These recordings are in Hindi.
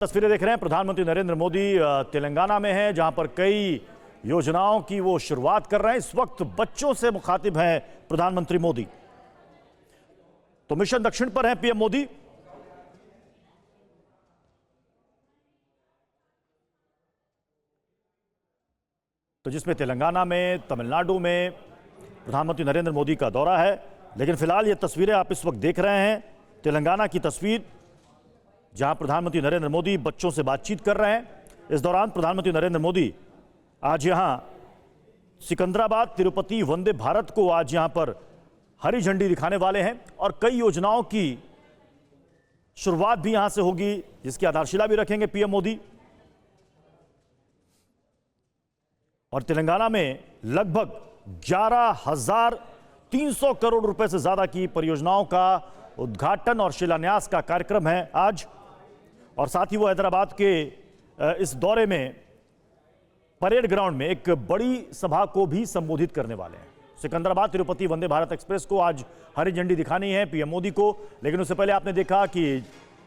तस्वीरें देख रहे हैं। प्रधानमंत्री नरेंद्र मोदी तेलंगाना में हैं, जहां पर कई योजनाओं की वो शुरुआत कर रहे हैं। इस वक्त बच्चों से मुखातिब हैं प्रधानमंत्री मोदी। तो मिशन दक्षिण पर हैं पीएम मोदी। तो जिसमें तेलंगाना में, तमिलनाडु में प्रधानमंत्री नरेंद्र मोदी का दौरा है। लेकिन फिलहाल ये तस्वीरें आप इस वक्त देख रहे हैं, तेलंगाना की तस्वीर, जहां प्रधानमंत्री नरेंद्र मोदी बच्चों से बातचीत कर रहे हैं। इस दौरान प्रधानमंत्री नरेंद्र मोदी आज यहां सिकंदराबाद तिरुपति वंदे भारत को आज यहां पर हरी झंडी दिखाने वाले हैं और कई योजनाओं की शुरुआत भी यहां से होगी, जिसकी आधारशिला भी रखेंगे पीएम मोदी। और तेलंगाना में लगभग 11,300 करोड़ रुपए से ज्यादा की परियोजनाओं का उद्घाटन और शिलान्यास का कार्यक्रम है आज। और साथ ही वो हैदराबाद के इस दौरे में परेड ग्राउंड में एक बड़ी सभा को भी संबोधित करने वाले हैं। सिकंदराबाद तिरुपति वंदे भारत एक्सप्रेस को आज हरी झंडी दिखानी है पीएम मोदी को। लेकिन उससे पहले आपने देखा कि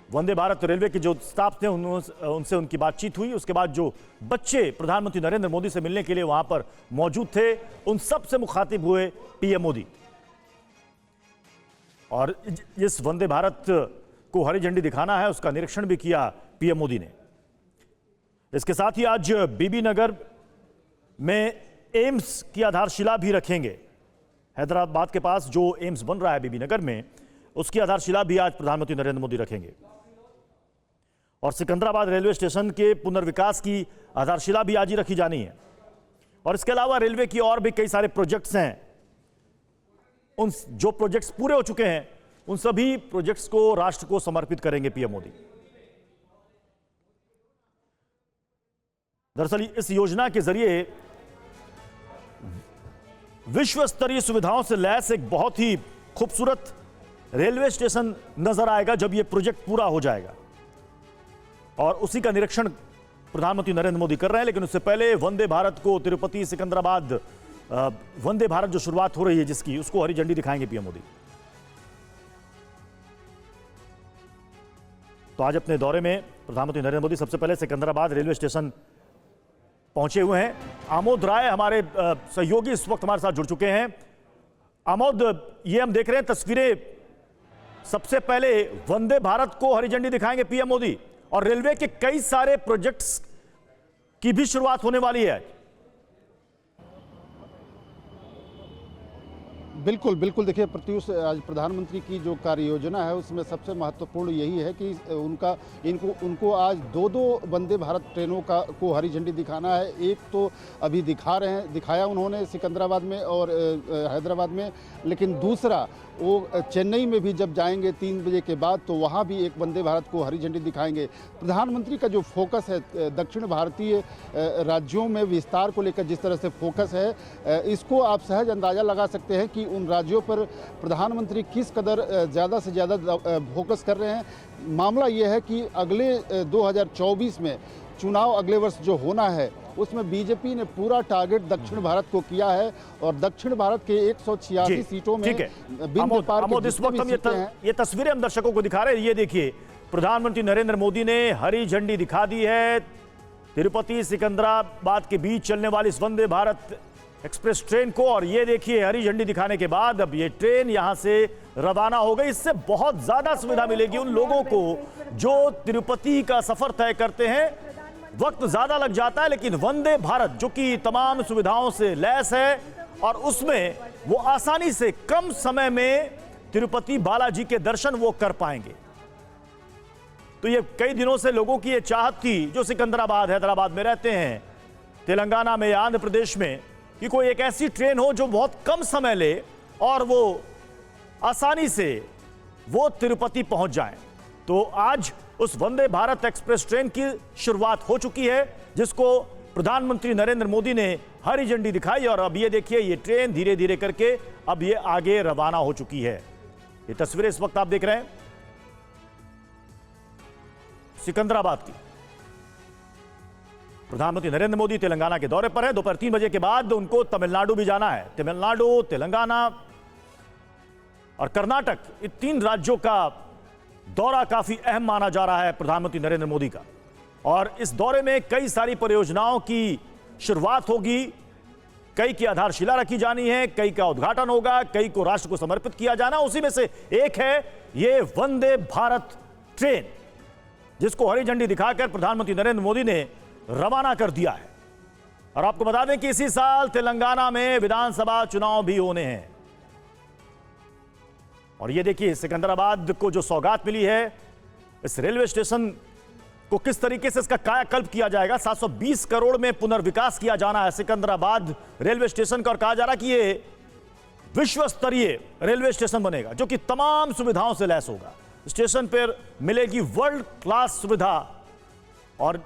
वंदे भारत रेलवे के जो स्टाफ थे उनसे उनकी बातचीत हुई। उसके बाद जो बच्चे प्रधानमंत्री नरेंद्र मोदी से मिलने के लिए वहां पर मौजूद थे, उन सब से मुखातिब हुए पीएम मोदी। और जिस वंदे भारत को हरी झंडी दिखाना है, उसका निरीक्षण भी किया पीएम मोदी ने। इसके साथ ही आज बीबी नगर में एम्स की आधारशिला भी रखेंगे। हैदराबाद के पास जो एम्स बन रहा है बीबी नगर में, उसकी आधारशिला भी आज प्रधानमंत्री नरेंद्र मोदी रखेंगे। और सिकंदराबाद रेलवे स्टेशन के पुनर्विकास की आधारशिला भी आज ही रखी जानी है। और इसके अलावा रेलवे की और भी कई सारे प्रोजेक्ट्स हैं। उन जो प्रोजेक्ट्स पूरे हो चुके हैं, उन सभी प्रोजेक्ट्स को राष्ट्र को समर्पित करेंगे पीएम मोदी। दरअसल इस योजना के जरिए विश्व स्तरीय सुविधाओं से लैस एक बहुत ही खूबसूरत रेलवे स्टेशन नजर आएगा जब यह प्रोजेक्ट पूरा हो जाएगा। और उसी का निरीक्षण प्रधानमंत्री नरेंद्र मोदी कर रहे हैं। लेकिन उससे पहले वंदे भारत को, तिरुपति सिकंदराबाद वंदे भारत जो शुरुआत हो रही है जिसकी, उसको हरी झंडी दिखाएंगे पीएम मोदी। तो आज अपने दौरे में प्रधानमंत्री नरेंद्र मोदी सबसे पहले सिकंदराबाद रेलवे स्टेशन पहुंचे हुए हैं। आमोद राय हमारे सहयोगी इस वक्त हमारे साथ जुड़ चुके हैं। आमोद, ये हम देख रहे हैं तस्वीरें, सबसे पहले वंदे भारत को हरी झंडी दिखाएंगे पीएम मोदी और रेलवे के कई सारे प्रोजेक्ट्स की भी शुरुआत होने वाली है। बिल्कुल बिल्कुल, देखिए प्रत्युष, आज प्रधानमंत्री की जो कार्य योजना है उसमें सबसे महत्वपूर्ण यही है कि उनको आज दो वंदे भारत ट्रेनों को हरी झंडी दिखाना है। एक तो अभी दिखाया उन्होंने सिकंदराबाद में और हैदराबाद में, लेकिन दूसरा वो चेन्नई में भी जब जाएंगे 3 बजे के बाद, तो वहाँ भी एक वंदे भारत को हरी झंडी दिखाएंगे। प्रधानमंत्री का जो फोकस है दक्षिण भारतीय राज्यों में विस्तार को लेकर, जिस तरह से फोकस है, इसको आप सहज अंदाज़ा लगा सकते हैं कि उन राज्यों पर प्रधानमंत्री किस कदर ज़्यादा से ज़्यादा फोकस कर रहे हैं। मामला ये है कि अगले 2024 में चुनाव अगले वर्ष जो होना है, उसमें बीजेपी ने पूरा टारगेट दक्षिण भारत को किया है और दक्षिण भारत के 186 सीटों में बिंदु पार के इस वक्त हम ये तस्वीरें हम दर्शकों को दिखा रहे हैं। ये देखिए, प्रधानमंत्री नरेंद्र मोदी ने हरी झंडी दिखा दी है तिरुपति सिकंदराबाद के बीच चलने वाली इस वंदे भारत एक्सप्रेस ट्रेन को। और ये देखिए, हरी झंडी दिखाने के बाद अब ये ट्रेन यहां से रवाना हो गई। इससे बहुत ज्यादा सुविधा मिलेगी उन लोगों को जो तिरुपति का सफर तय करते हैं। वक्त ज्यादा लग जाता है, लेकिन वंदे भारत जो कि तमाम सुविधाओं से लैस है और उसमें वो आसानी से कम समय में तिरुपति बालाजी के दर्शन वो कर पाएंगे। तो ये कई दिनों से लोगों की ये चाहत थी, जो सिकंदराबाद, हैदराबाद में रहते हैं, तेलंगाना में, आंध्र प्रदेश में, कि कोई एक ऐसी ट्रेन हो जो बहुत कम समय ले और वो आसानी से वो तिरुपति पहुंच जाए। तो आज उस वंदे भारत एक्सप्रेस ट्रेन की शुरुआत हो चुकी है, जिसको प्रधानमंत्री नरेंद्र मोदी ने हरी झंडी दिखाई। और अब ये देखिए, ये ट्रेन धीरे धीरे करके अब ये आगे रवाना हो चुकी है। ये तस्वीरें इस वक्त आप देख रहे हैं सिकंदराबाद की। प्रधानमंत्री नरेंद्र मोदी तेलंगाना के दौरे पर है। दोपहर 3 बजे के बाद उनको तमिलनाडु भी जाना है। तमिलनाडु, तेलंगाना और कर्नाटक, इन 3 राज्यों का दौरा काफी अहम माना जा रहा है प्रधानमंत्री नरेंद्र मोदी का। और इस दौरे में कई सारी परियोजनाओं की शुरुआत होगी, कई की आधारशिला रखी जानी है, कई का उद्घाटन होगा, कई को राष्ट्र को समर्पित किया जाना। उसी में से एक है ये वंदे भारत ट्रेन, जिसको हरी झंडी दिखाकर प्रधानमंत्री नरेंद्र मोदी ने रवाना कर दिया है। और आपको बता दें कि इसी साल तेलंगाना में विधानसभा चुनाव भी होने हैं। और ये देखिए सिकंदराबाद को जो सौगात मिली है, इस रेलवे स्टेशन को किस तरीके से इसका कायाकल्प किया जाएगा। 720 करोड़ में पुनर्विकास किया जाना है सिकंदराबाद रेलवे स्टेशन का, और कहा जा रहा है कि ये विश्व स्तरीय रेलवे स्टेशन बनेगा जो कि तमाम सुविधाओं से लैस होगा। स्टेशन पर मिलेगी वर्ल्ड क्लास सुविधा, और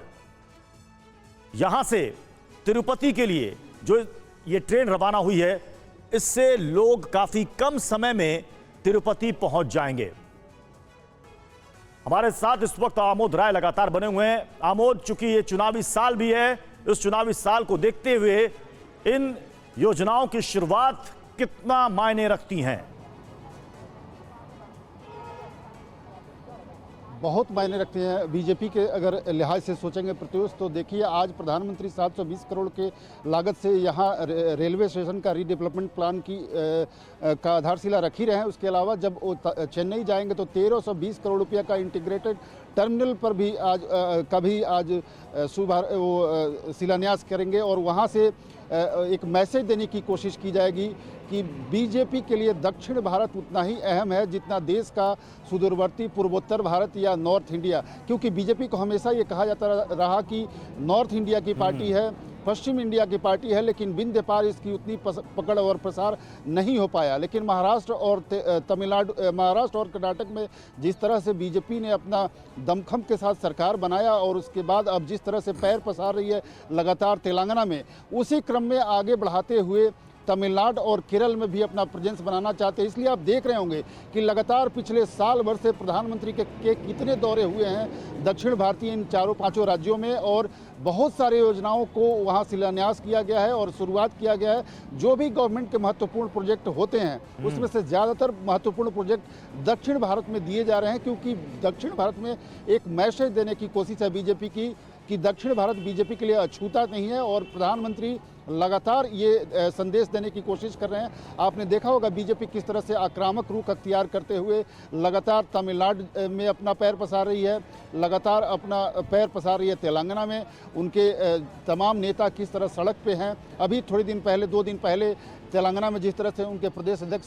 यहां से तिरुपति के लिए जो ये ट्रेन रवाना हुई है, इससे लोग काफी कम समय में तिरुपति पहुंच जाएंगे। हमारे साथ इस वक्त आमोद राय लगातार बने हुए हैं। आमोद, चूंकि ये चुनावी साल भी है, इस चुनावी साल को देखते हुए इन योजनाओं की शुरुआत कितना मायने रखती हैं? बहुत मायने रखते हैं। बीजेपी के अगर लिहाज से सोचेंगे प्रत्युष, तो देखिए आज प्रधानमंत्री 720 करोड़ के लागत से यहाँ रेलवे स्टेशन का रीडेवलपमेंट प्लान की का आधारशिला रखी रहे हैं। उसके अलावा जब वो चेन्नई जाएंगे तो 1320 करोड़ रुपया का इंटीग्रेटेड टर्मिनल पर भी आज शिलान्यास करेंगे। और वहाँ से एक मैसेज देने की कोशिश की जाएगी कि बीजेपी के लिए दक्षिण भारत उतना ही अहम है जितना देश का सुदूरवर्ती पूर्वोत्तर भारत या नॉर्थ इंडिया। क्योंकि बीजेपी को हमेशा ये कहा जाता रहा कि नॉर्थ इंडिया की पार्टी है, पश्चिम इंडिया की पार्टी है, लेकिन बिंदे पार इसकी उतनी पकड़ और प्रसार नहीं हो पाया। लेकिन महाराष्ट्र और तमिलनाडु, महाराष्ट्र और कर्नाटक में जिस तरह से बीजेपी ने अपना दमखम के साथ सरकार बनाया, और उसके बाद अब जिस तरह से पैर पसार रही है लगातार तेलंगाना में, उसी क्रम में आगे बढ़ाते हुए तमिलनाडु और केरल में भी अपना प्रेजेंस बनाना चाहते हैं। इसलिए आप देख रहे होंगे कि लगातार पिछले साल भर से प्रधानमंत्री के कितने दौरे हुए हैं दक्षिण भारतीय इन चारों पांचों राज्यों में, और बहुत सारे योजनाओं को वहां शिलान्यास किया गया है और शुरुआत किया गया है। जो भी गवर्नमेंट के महत्वपूर्ण प्रोजेक्ट होते हैं उसमें से ज़्यादातर महत्वपूर्ण प्रोजेक्ट दक्षिण भारत में दिए जा रहे हैं, क्योंकि दक्षिण भारत में एक मैसेज देने की कोशिश है बीजेपी की कि दक्षिण भारत बीजेपी के लिए अछूता नहीं है। और प्रधानमंत्री लगातार ये संदेश देने की कोशिश कर रहे हैं। आपने देखा होगा बीजेपी किस तरह से आक्रामक रुख अख्तियार करते हुए लगातार तमिलनाडु में अपना पैर पसार रही है, लगातार अपना पैर पसार रही है तेलंगाना में। उनके तमाम नेता किस तरह सड़क पे हैं। अभी थोड़े दिन पहले, 2 दिन पहले तेलंगाना में जिस तरह से उनके प्रदेश अध्यक्ष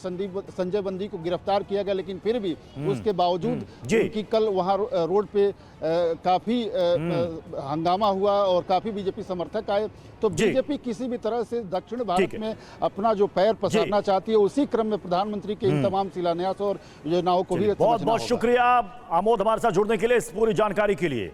संजय बंदी को गिरफ्तार किया गया, लेकिन फिर भी उसके बावजूद उनकी कल वहाँ रोड पे काफ़ी हंगामा हुआ और काफ़ी बीजेपी समर्थक आए। तो बीजेपी किसी भी तरह से दक्षिण भारत में अपना जो पैर पसारना चाहती है, उसी क्रम में प्रधानमंत्री के इन तमाम शिलान्यास और योजनाओं को भी बहुत बहुत शुक्रिया आमोद हमारे साथ जुड़ने के लिए, इस पूरी जानकारी के लिए।